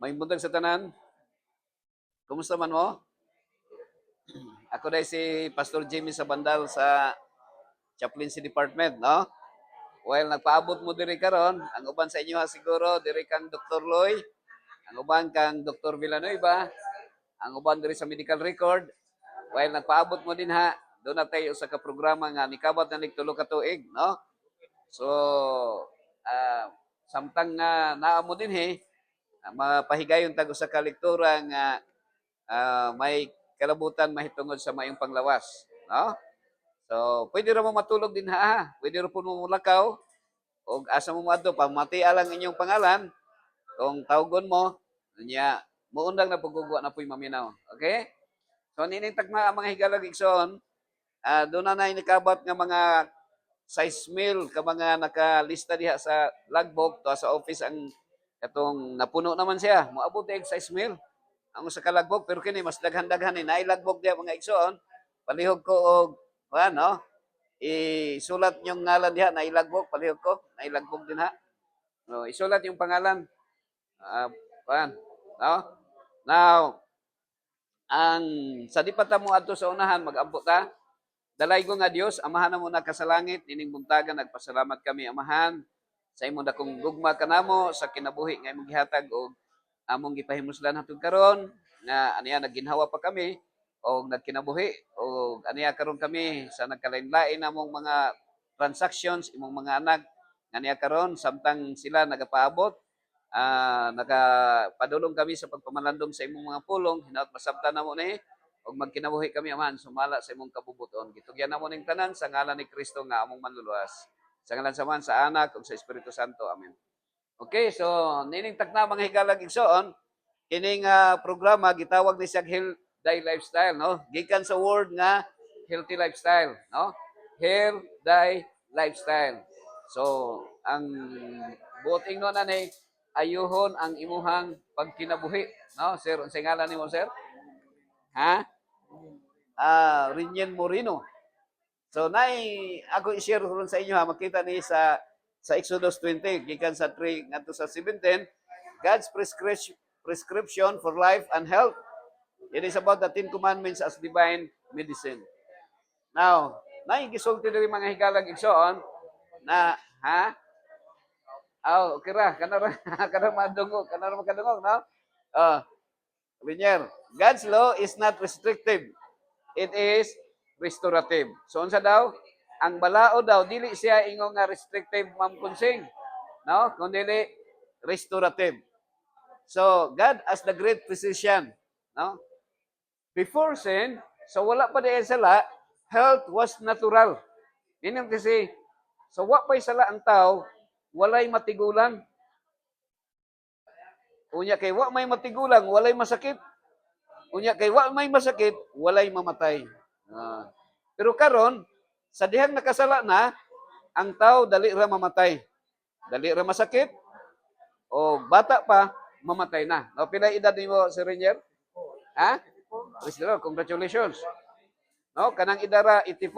May buntag sa tanan. Kumusta man mo? Ako dai si Pastor Jimmy sa Bandal sa Chaplaincy Department, no? Well, nagpaabot mo diri karon, ang uban sa inyo ha siguro diri kang Dr. Loy, ang uban kang Dr. Villanueva, ang uban diri sa medical record. Well, nagpaabot mo din ha. Doon na tayo sa programa nga nikabat na nigtulo ka tuig, no? So, ah samtang nga naa mo din mapahigayon tag sa kalektura nga may kalabutan mahitungod sa mayong panglawas, no? So, pwede ra mo matulog din ha. Pwede ra po mo mulakaw o asa mo madto pamati alang inyong pangalan kung tawgon mo niya muundang na pagugwa na puy maminaw. Okay? So nining tagma ang mga higalag igsoon, doon na nikabat nga mga size meal ka mga nakalista diha sa logbook to sa office ang katong napuno naman siya. Moabot og size meal ang usa ka logbook pero kini mas daghan-daghan ni naay logbook diha mga igsoon. Palihog ko og ano, isulat yung ngalan diha na ilagbog palihog ko, na ilagbog din ha. No, isulat yung pangalan. Uh, no? Now, ang sa di pa ta mo adto sa unahan mag-ampo ta. Dalay ko nga Dios, amahan na mo na kasalangit, ining buntagan nagpasalamat kami amahan sa imong dakong gugma kanamo sa kinabuhi nga imong gihatag og among gipahimuslan hatod karon nga aniya naginhawa pa kami o nagkinabuhi o aniya karon kami sa nagkalain-lain namong mga transactions imong mga anak nga niya karon samtang sila nagapaabot nagapadulong kami sa pagpamalandong sa imong mga pulong hinaut masabtan namo ni og magkinabuhi kami aman sumala sa imong kabubuton gitugyan namo ning tanan sa ngalan ni Kristo nga among manluluwas sa ngalan sa Man sa Anak ug sa Espiritu Santo amen. Okay, so nining tagna mga higalag igsoon kining programa gitawag ni siya Healthy Lifestyle, no? Gikan sa word nga healthy lifestyle, no? Healthy lifestyle. So, ang buting no na ni ayuhon ang imuhang pagkinabuhi, no? Sir, unsay ngalan nimo, sir? Ha? Rinyen Moreno. So, ako i-share ron sa inyo ha, makita ni sa Exodus 20, gikan sa 3 ngadto sa 17, God's prescription for life and health. It is about the 10 commandments as divine medicine. Now, gisulti diri mga higalag igsoon na ha? Okay ra, kanara kanara madungog, kanara makadungog, no? Linier, God's law is not restrictive. It is restorative. So unsa daw? Ang balao daw dili siya ingong nga restrictive Ma'am Kunsing, no? Kundi restorative. So God as the great physician, no? Before sin, so wala pa diay sala, health was natural. Meaning kasi so wa pay sala ang tao, walay matigulang. Unya kay wa may matigulang, walay masakit. Unya kay wa may masakit, walay mamatay. Pero karon sa dihang nakasala na, ang tao dali ra mamatay. Dali ra masakit o bata pa mamatay na. No, pila edad nimo, Sir Rainier? Ha? Congratulations. No, kanang idara 84.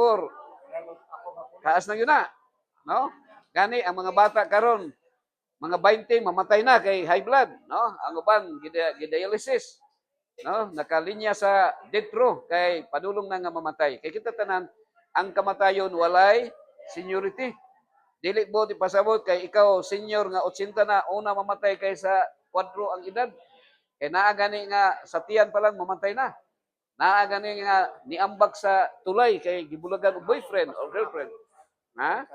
Kaas na yun na. No? Gani ang mga bata karon mga 20 mamatay na kay high blood, no? Ang uban dialysis. No, nakalinya sa death row kay padulong na nga mamatay. Kay kita tanan ang kamatayon walay seniority. Dili mo ti pasabot kay ikaw senior nga 80 na una mamatay kaysa 4 ang edad. Kay naa gani nga sa tiyan pa lang mamatay na. Naa gani nga niambak sa tulay kay gibulagan og boyfriend or girlfriend. Ha?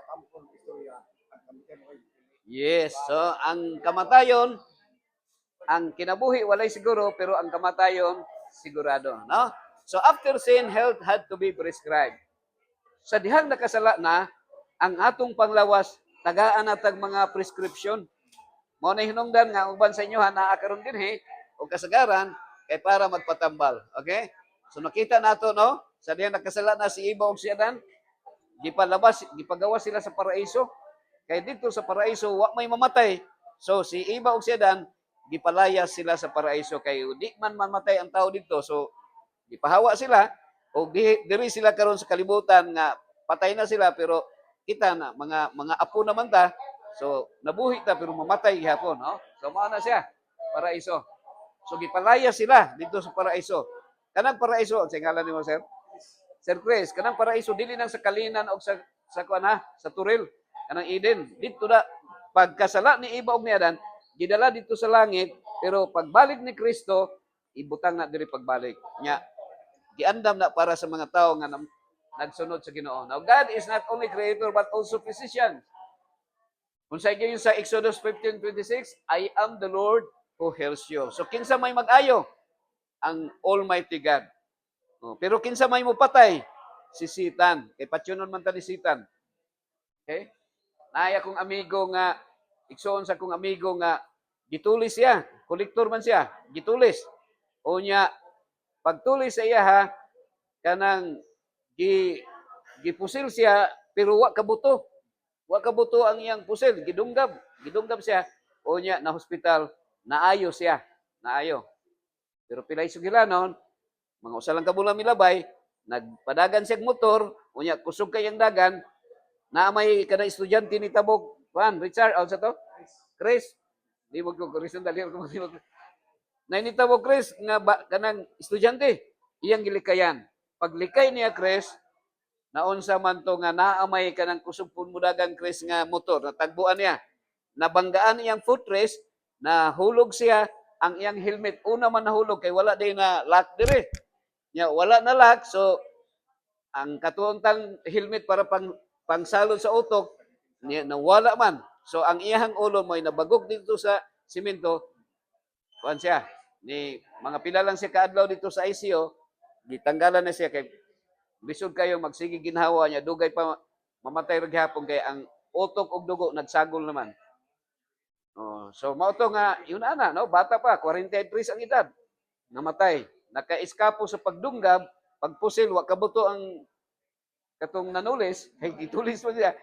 Yes, so ang kamatayon, ang kinabuhi walay siguro pero ang kamatayon sigurado, no? So after sin, health had to be prescribed. Sa dihang nakasala na, ang atong panglawas tagaan natag mga prescription. Mao na hinungdan nga uban sa inyo naa karon dinhi o kasagaran kay para magpatambal. Okay? So nakita nato no, sa dihang nakasala na si Eva ug si Adan, gipagawas sila sa paraiso. Kay dito sa paraiso wa may mamatay. So si Eva ug si Adan gipalayas sila sa paraiso kay di man mamatay ang tao dito. So gipahawa sila o diri sila karon sa kalibutan nga patay na sila pero kita na mga apo naman ta. So nabuhi ta pero mamatay gihapon, no? So mao na siya paraiso. So gipalaya sila dito sa paraiso. Kanang paraiso, sa ngalan nimo sir? Sir Chris, kanang paraiso dili nang sa kalinan o sa kuan ha, sa Turil, kanang Eden. Dito na pagkasala ni Eva ug ni Adan, gidala dito sa langit, pero pagbalik ni Kristo, ibutang na diri pagbalik. Nya giandam na para sa mga tao nga nagsunod sa Ginoo. Now God is not only creator but also physician. Kung sa yung sa Exodus 15:26, I am the Lord who heals you. So kinsa may mag-ayo? Ang Almighty God. Pero kinsa may mo patay? Si Satan. Kay patyonon man ta ni Satan. Okay? Naaya kong amigo nga, igsoon sa kong amigo nga, gitulis siya. Kolektor man siya. Gitulis. O niya, pagtulis sa iya ha, kanang gipusil siya, pero wa kabuto. Wa kabuto ang iyang pusil. Gidunggab. Gidunggab siya. O niya, na hospital, naayo siya. Naayo. Pero pilay sugilanon, mga usa lang kabulang milabay, nagpadagan siyang motor, unya kusog kayang dagan, na may kada estudyante ni Tabog, Juan, Richard, sa to? Chris. Di mo ko Chris dali ko mo. Na ni Tabog Chris nga kanang estudyante, iyang gilikayan. Paglikay niya Chris, naunsa man to nga naamay kanang kusog pun mudagan Chris nga motor, natagbuan niya. Nabanggaan iyang footrest, na hulog siya ang iyang helmet. Una man nahulog kay wala day na lock dire. Nya wala na lock, so ang katuontang helmet para pangsalod sa utok niya nawala man. So ang iyang ulo mo'y nabagok dito sa simento. Kuan siya ni mga pila lang siya kaadlaw dito sa ICU, gitanggalan na siya kay bisod kayo magsige ginhawa niya, dugay pa mamatay ra gihapon kay ang utok ug dugo nagsagol naman. So mao to nga yun ana no, bata pa 43 ang edad, namatay. Naka-eskapo sa pagdunggab, pagpusil wa kabuto ang katong nanulis, kay gitulis mo siya.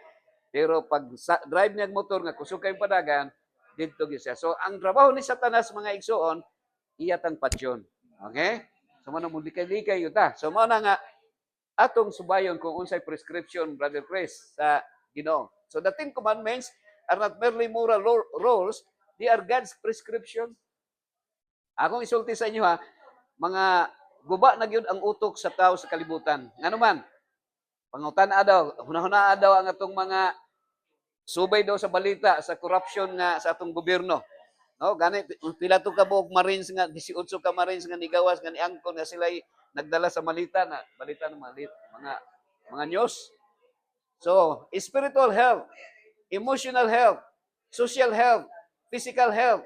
Pero pag drive niya motor nga kusog kay padagan, didto gyud siya. So ang trabaho ni Satanas mga igsoon, iyatang patyon. Okay? So man mo likay-likay yun ta. So mao na nga atong subayon kung unsay prescription, Brother Chris, sa Ginoo. So the 10 commandments are not merely moral rules, they are God's prescription. Akong isulti sa inyo ha, mga guba na gyud ang utok sa tao sa kalibutan. Ngano man, pangutan-a daw, hunahuna daw ang atong mga subay daw sa balita sa corruption nga sa atong gobyerno. No, gani pila to ka buok Marines nga 18 ka Marines nga nigawas nga niangkon nga sila nagdala sa balita na mga news. So, spiritual health, emotional health, social health, physical health.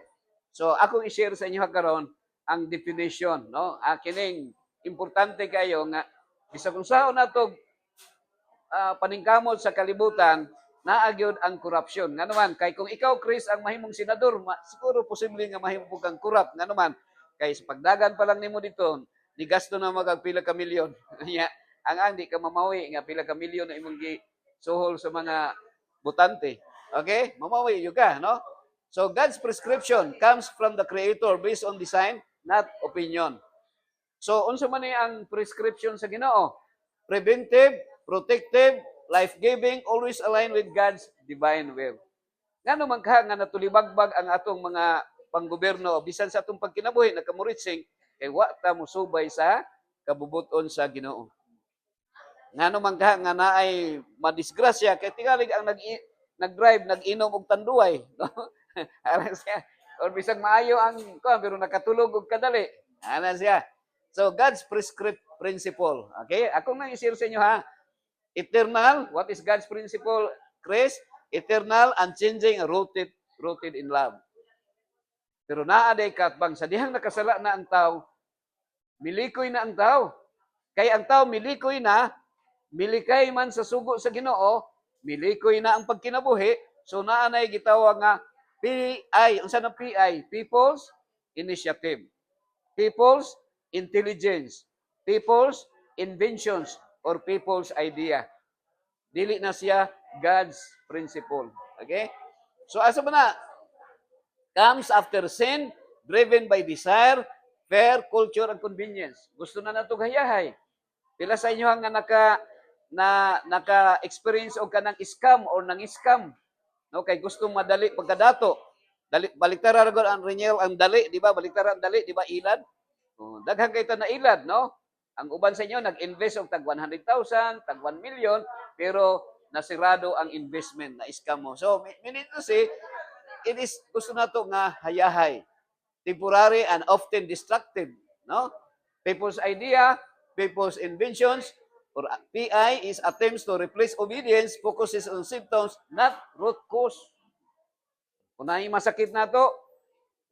So, akong i-share sa inyo karon ang definition, no? Kining importante kayo nga bisag kung saan nato paningkamot sa kalibutan, naagyod ang korupsyon. Nga naman, kay kung ikaw, Chris, ang mahimong senador, siguro posible nga mahimong kang korrupt. Nga naman, kay sa pagdagan pa lang nimo dito, ni gasto na magpila ka milyon. ang di ka mamawi nga pila ka milyon na imong gisuhol sa mga butante. Okay? Mamawi yung ka, no? So, God's prescription comes from the Creator based on design, not opinion. So, unsa man ni ang prescription sa Ginoo? Preventive, protective, life-giving, always aligned with God's divine will. Ngano man ka nga natulibagbag ang atong mga panggobyerno bisan sa atong pagkinabuhi nakamuritsing kay wa ta musubay sa kabubuton sa Ginoo. Ngano man ka nga naay madisgrasya kay tingalig ang nag-drive nag-inom og tanduay, no? Aran siya. Or bisag maayo ang pero nakatulog og kadali. Ana siya. So God's prescript principle. Okay? Ako nang i-share sa inyo ha. Eternal, what is God's principle, Chris? Eternal, unchanging, rooted in love. Pero naaday katbang sa dihang nakasala na ang tao, milikoy na ang tao. Kay ang tao milikoy na, milikay man sa sugo sa Ginoo, milikoy na ang pagkinabuhi, so naanay gitawag nga PI, unsa na PI? People's Initiative. People's Intelligence. People's Inventions or people's idea. Dili na siya God's principle. Okay? So asa ba na? Comes after sin, driven by desire, fear, culture, and convenience. Gusto na nato gayahay. Pila sa inyo nga naka-experience o kanang scam or nang scam. No, kay gusto madali pagkadato. Baliktaran ra gud ang Reniel ang dali, di ba? Baliktaran ang dali, di ba? Ilad. Daghan kay ta na ilad, no? Ang uban sa inyo nag-invest og tag 100,000, tag 1 million, pero nasirado ang investment na scam mo. So, meaning to say, it is gusto nato nga hayahay, temporary and often destructive, no? People's idea, people's inventions, or PI is attempts to replace obedience, focuses on symptoms, not root cause. Kung masakit nato,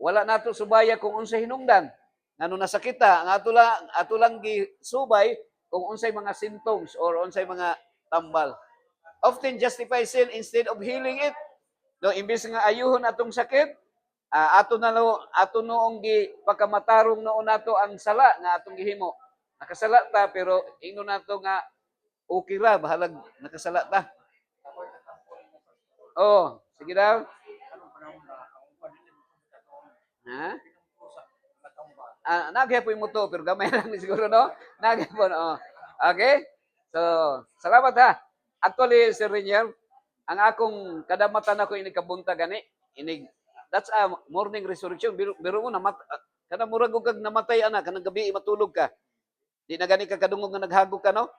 wala nato subaya kung unsay hinungdan. Ngano nasakita, ang ato lang gisubay kung unsay mga symptoms or unsay mga tambal. Often justify sin instead of healing it. No, imbes nga ayuhon atong sakit, ato noong pagkamatarong noon nato ang sala nga atong gihimo. Nakasala ta pero ingnon nato nga okay ra bahalag nakasala ta. Oh, sige daw. Ha? Nagyapon mo to, pero gamay lang siguro, no? Nagyapon, oh. Okay? So, salamat ha. Actually, Sir Reniel, ang akong kadamatan ako inikabunta gani, that's a morning resurrection. Biro mo, kana murag kag namatay, anak, kanang gabi matulog ka. Di na gani ka kadungog nga naghagog ka, no?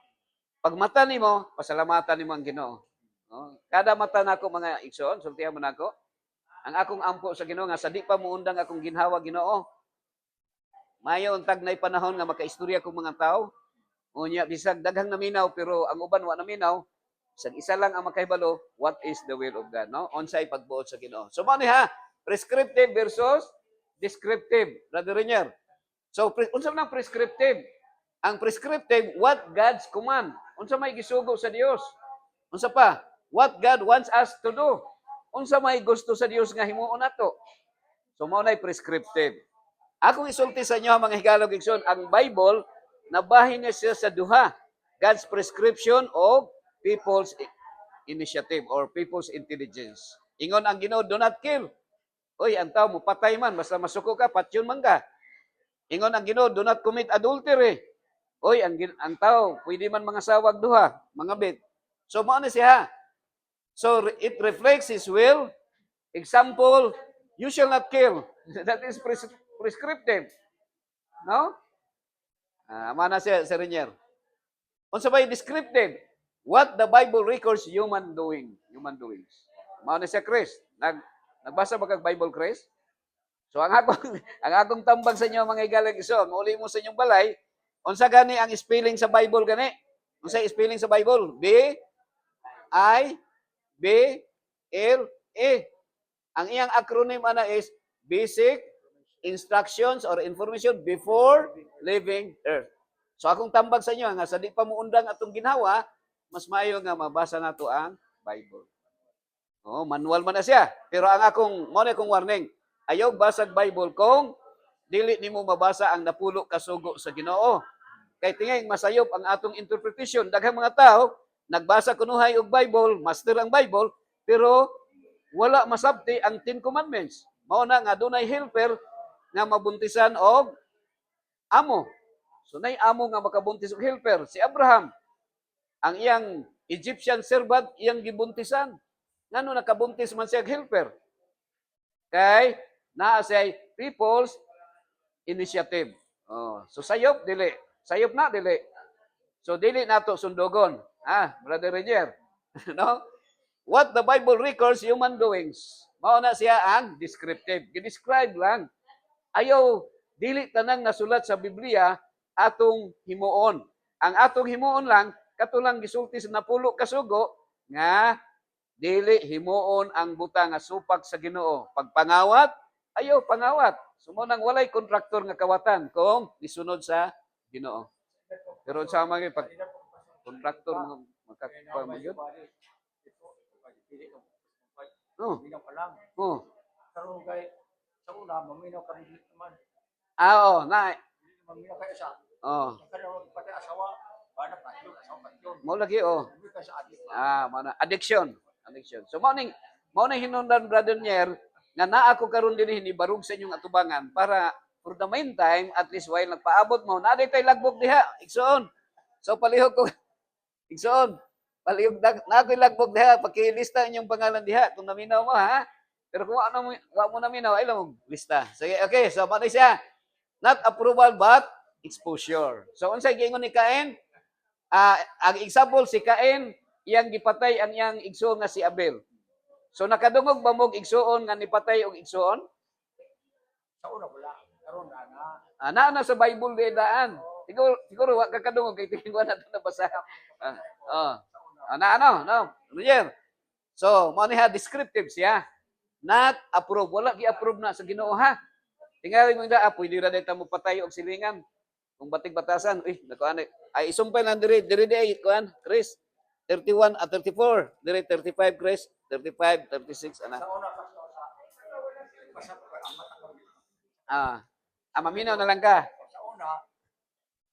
Pag mata nimo, pasalamatan nimo ang Ginoo. No? Kada mata nako mga igsoon, sultihan mo nako. Ang akong ampo sa Ginoo nga sa di pa muundang akong ginhawa Ginoo. Mayo untag nay panahon nga makaistorya kong mga tao. Unya bisag daghang naminaw pero ang uban wa naminaw. Sa isa lang ang makahibalo, what is the will of God, no? Unsay pagbuot sa Ginoo. So mao ni ha, prescriptive versus descriptive, Brother Renier. So unsa man ang prescriptive? Ang prescriptive, what God's command. Unsa may gisugo sa Dios? Unsa pa? What God wants us to do. Unsa may gusto sa Dios nga himuon nato. So mao nay prescriptive. Akong isulti sa inyo mga higalog igsoon, ang Bible nabahin niya siya sa duha. God's prescription of people's initiative or people's intelligence. Ingon ang Ginoo, do not kill. Oy, ang tao mo patay man basta masuko ka, patyon man ka. Ingon ang Ginoo, do not commit adultery. Oy, ang tao pwede man mga sawag duha, mga bit. So mao ni siya. So it reflects his will. Example, you shall not kill. That is prescriptive. No? Mana siya, Sir Renier. Unsa bay descriptive? What the Bible records human doings. Mao na siya, Chris. Nagbasa ba kag Bible, Chris? So ang akong tambag sa inyo mga igalag iso, uli mo sa inyong balay, unsa gani ang spelling sa Bible gani? Unsa spelling sa Bible? B-I-B-L-E. Ang iyang acronym ana is Basic Instructions or Information Before Leaving Earth. So akong tambag sa inyo nga sa di pa muundang atong ginhawa, mas maayo nga mabasa nato ang Bible. Oh, manual man na siya. Pero ang mo na akong warning, ayaw basag Bible kung dili nimo mabasa ang napulo kasugo sa Ginoo. Kay tingay masayop ang atong interpretation. Daghang mga tao nagbasa kunuhay og Bible, master ang Bible, pero wala masabti ang 10 Commandments. Mao na nga dunay helper nga mabuntisan og amo. So nay amo nga makabuntis og helper, si Abraham. Ang iyang Egyptian servant iyang gibuntisan. Ngano nakabuntis man siya og helper? Kay naa siya people's initiative. Oh, so sayop dili. Sayop na dili. So dili nato sundogon. Brother Renier. No? What the Bible records human doings. Mao na siya ang descriptive. Gi-describe lang. Ayaw dili tanang nasulat sa Biblia atong himuon. Ang atong himuon lang katulang gisulti sa napulo kasugo nga dili himuon ang butang nga supak sa Ginoo. Pagpangawat, ayaw pangawat. Sumo nang walay kontraktor nga kawatan kung gisunod sa Ginoo. Pero sa mga pag kontraktor mga magkakapamagod. Oh. Karon kay sa una maminaw ka rin naman. Oo, na. Maminaw kay isa. Oh. Karon pati asawa, bana pa yun, asawa pa yun. Mo lagi Hindi ka sa adik. mana addiction. So mao ning hinungdan Brother Nier nga naa ko karon dinhi ni barug sa inyong atubangan para for the meantime at least while nagpaabot mo na tay lagbok diha igsoon. So palihog ko igsoon. Palihog na ko'y lagbok diha pakilista inyong pangalan diha kung naminaw mo ha. Pero kung wa mo na minaw, ay lang mo lista. Sige, okay. So, ano siya? Not approval, but exposure. So, unsay giingon ni Cain? Ang example, si Cain, iyang gipatay ang iyang igsoon nga si Abel. So, nakadungog ba mong igsoon nga nipatay og igsoon? Sa una wala. Karon na. Na sa Bible di daan. Siguro wa ka kadungog kay tingin ko na ito nabasa. No. Roger. So, mo niya descriptive siya. Not approve. Wala gi-approve na sa Ginoo ha. Tingali mo da, pwede ra dito mo patay og silingan. Kung batig batasan, nakuan ay isumpay lang diri ay kuan, Chris. 31 at 34, diri 35 Chris, 35, 36 ana. Sa una pasap ang mata. Maminaw na lang ka. Sa una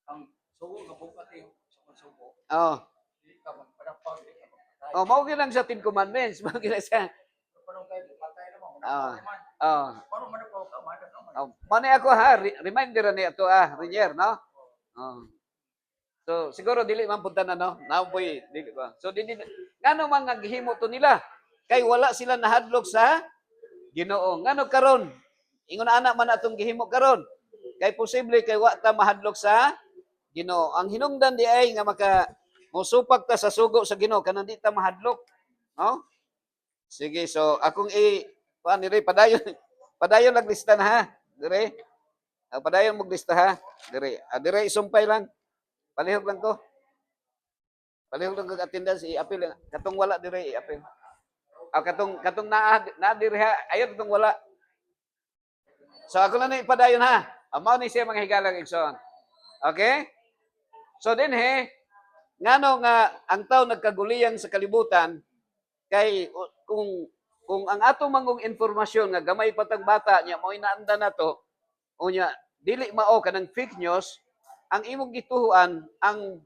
ang sugo nga bukati sa sugo. Oh. Dili ka magpadapag, dili ka magpatay. Oh, mao gyud lang sa Ten Commandments, mao gyud siya. Paano kayo patay naman? Paano man pa ka man? Mani ako ha, reminder ni ato Renier, no? Oh. So siguro dili man punta na no. Naampoy dili ba. So ngano man nga gihimo to nila? Kay wala sila nahadlok sa Ginoo. Ngano karon? Ingon ana man atong gihimo karon. Kay posible kay wa ta mahadlok sa Ginoo. Ang hinungdan di ay nga mosupak ta sa sugo sa Ginoo kanang di ta mahadlok. No? Sige, so akong dire padayon naglista na ha. Dire. Padayon mo lista ha. Dire. Dire isumpay lang. Palihog lang ko. Palihog lang kag attendance i-appeal. Katong wala dire i-appeal. Katong na dire ha. Ayon katong wala. So ako na ipadayon ha. Mao ni siya mga higalang igsoon. Okay? So din ngano nga ang tao nagkaguliyang sa kalibutan kay kung ang atong mangong informasyon nga gamay patang bata nya mao inaanda nato unya dili mao kanang fake news ang imong gituhuan ang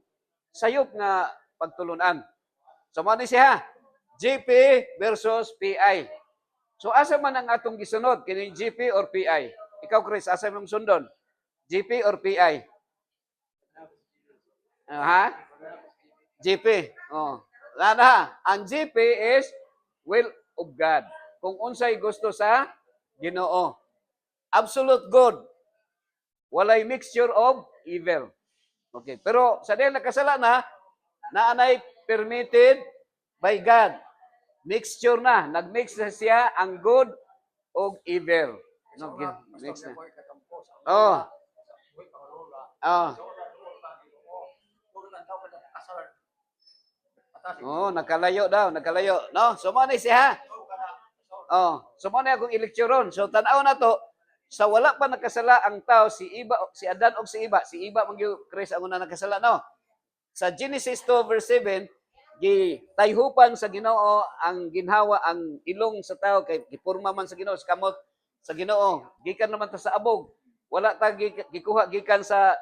sayop nga pagtulunan. So mao ni siya GP versus PI. So asa man ang atong gisunod kini GP or PI? Ikaw Chris, asa mong sundon? GP or PI? GP. Oh. Ang GP is will of God. Kung unsay gusto sa Ginoo. Absolute good. Walay mixture of evil. Okay. Pero sa dahil nakasala na anay permitted by God. Mixture na. Nagmix na siya ang good o evil. No, mix na. Oh. Nakalayo daw. No? So, mo ni siya. So, mo na akong elekturon. So, tanaw na to, sa wala pa nakasala ang tao, si Adan o si Iba, magyo Chris, ang una nakasala, no? Sa Genesis 2 verse 7, gitayhupan sa Ginoo ang ginhawa, ang ilong sa tao, kay gipurma man sa Ginoo, sa kamot sa Ginoo. Gikan naman ta sa abog. Wala ta gikuha gikan sa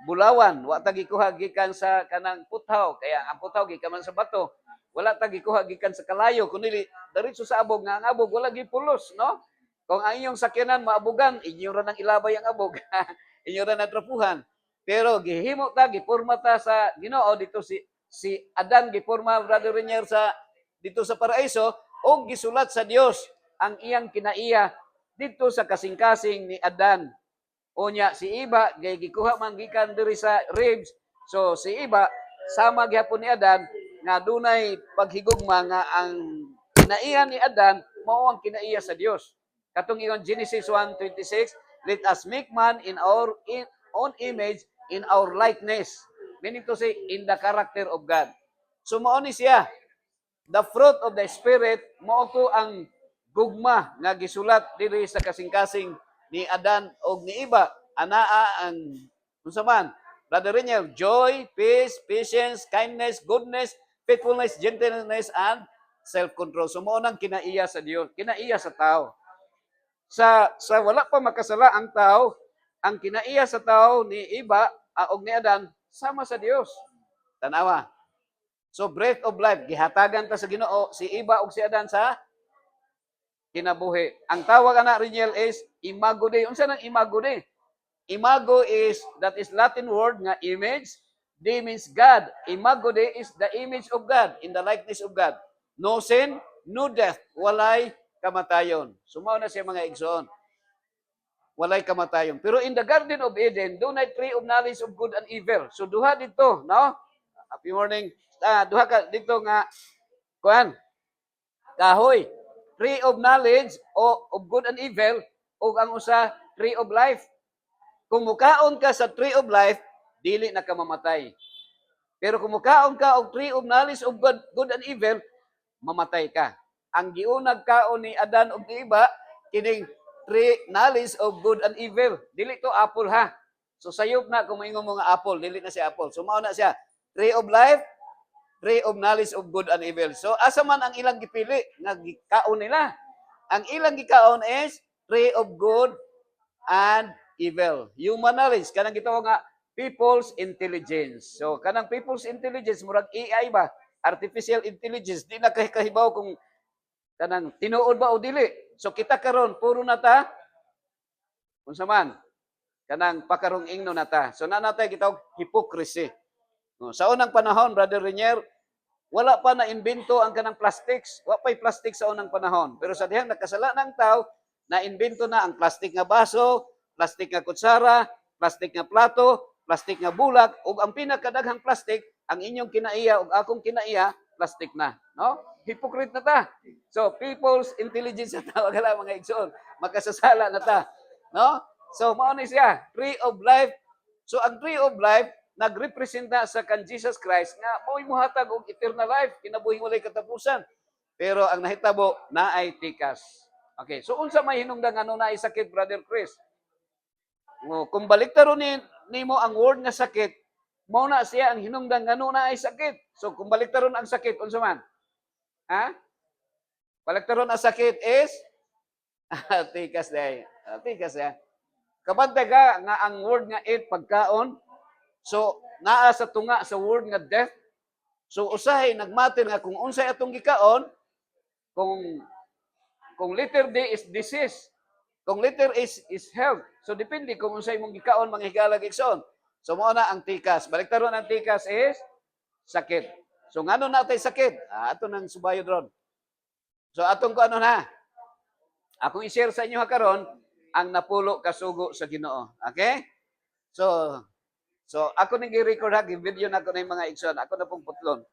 bulawan, wa ta gikuha gikan sa kanang puthaw, kaya ang puthaw gikan man sa bato. Wala ta gikuha gikan sa kalayo, kundi diretso sa abog, nga ang abog wala gipulos, no? Kung ang inyong sakyanan maabugan, inyo ra nang ilabay ang abog. Inyo ra natrapuhan. Pero gihimo ta, gipurma ta sa Ginoo dito si Adan gipurma Brother Renier dito sa paraiso o gisulat sa Dios ang iyang kinaiya dito sa kasing-kasing ni Adan. Unya si Iba gikuha man gikan diri sa ribs. So si Iba sama gyapon ni Adan nga dunay paghigugma nga ang kinaiya ni Adan mao ang kinaiya sa Dios. Katong ingon Genesis 1:26, let us make man in our own image, in our likeness. Meaning to say, in the character of God. So mao ni siya. The fruit of the Spirit, mao to ang gugma nga gisulat diri sa kasing-kasing ni Adan o ni Iba. Anaa ang unsa man? Brother Renier, joy, peace, patience, kindness, goodness, faithfulness, gentleness, and self-control. So mao nang kinaiya sa Dios, kinaiya sa tao. Sa wala pa makasala ang tao, ang kinaiya sa tao ni Iba og ni Adan sama sa Dios. Tanawa. So breath of life gihatagan ta sa Ginoo si Iba og si Adan sa kinabuhi. Ang tawag ana Reniel is imago Dei. Unsa nang imago Dei? Imago that is Latin word nga image. Dei means God. Imago Dei is the image of God, in the likeness of God. No sin, no death. Walay kamatayon. Sumaw na siya mga igsoon. Walay kamatayon. Pero in the Garden of Eden, doon ay tree of knowledge of good and evil. So duha dito, no? Happy morning. Duha ka dito nga, kuan, kahoy. Tree of knowledge of good and evil, o ang usa, tree of life. Kung mukaon ka sa tree of life, dili na ka mamatay. Pero kung mukaon ka og tree of knowledge of good and evil, mamatay ka. Ang giunag kaon ni Adan ug ni Eva, kining tree knowledge of good and evil. Dili to apple ha. So sayop na kung maingon mo nga apple, dili na siya apple. So mao na siya, tree of life, tree of knowledge of good and evil. So asa man ang ilang gipili nga gikaon nila? Ang ilang gikaon is tree of good and evil. Human knowledge, kanang gitawag nga people's intelligence. So kanang people's intelligence murag AI ba? Artificial intelligence, di na kahibaw kung kanang tinuod ba o dili. So kita karon puro na ta unsa man kanang pakarong ingno na ta. So na natay gitawag hypocrisy. No, sa unang panahon, Brother Renier, wala pa na imbento ang kanang plastics. Wa pa'y plastic sa unang panahon. Pero sa dihang nakasala ng tao, na imbento na ang plastic nga baso, plastic nga kutsara, plastic nga plato, plastic nga bulak, ug ang pinakadaghang plastic, ang inyong kinaiya ug akong kinaiya, plastic na. No? Hypocrite na ta. So, people's intelligence na tawag ala mga igsoon. Makasasala na ta. No? So, mao ni siya, tree of life. So, ang tree of life, nagrepresenta sa kan Jesus Christ nga mo'y muhatag og eternal life, kinabuhing walay katapusan. Pero ang nahitabo na ay tikas. Okay, so unsa may hinungdan ano na ay sakit, Brother Chris? Kung baliktaron nimo ang word nga sakit, mao na siya ang hinungdan ngano na ay sakit. So kung baliktaron ang sakit, unsa man? Ha? Baliktaron ang sakit is tikas day. Tikas ya. Kabantay ka nga ang word nga eat pagkaon. So naa sa tunga sa word nga death. So usahay nagmatter nga kung unsay atong gikaon, kung letter D is disease, kung letter is health. So depende kung unsay mong gikaon manghigalag igsoon. So mao na ang tikas. Baliktaron ang tikas is sakit. So ngano natay sakit? Ato nang subayod ron. So atong ko ano na? Akong i-share sa inyo karon ang napulo kasugo sa Ginoo. Okay? So ako nang i-record ha, video na ako na yung mga igsoon. Ako na pong putlon.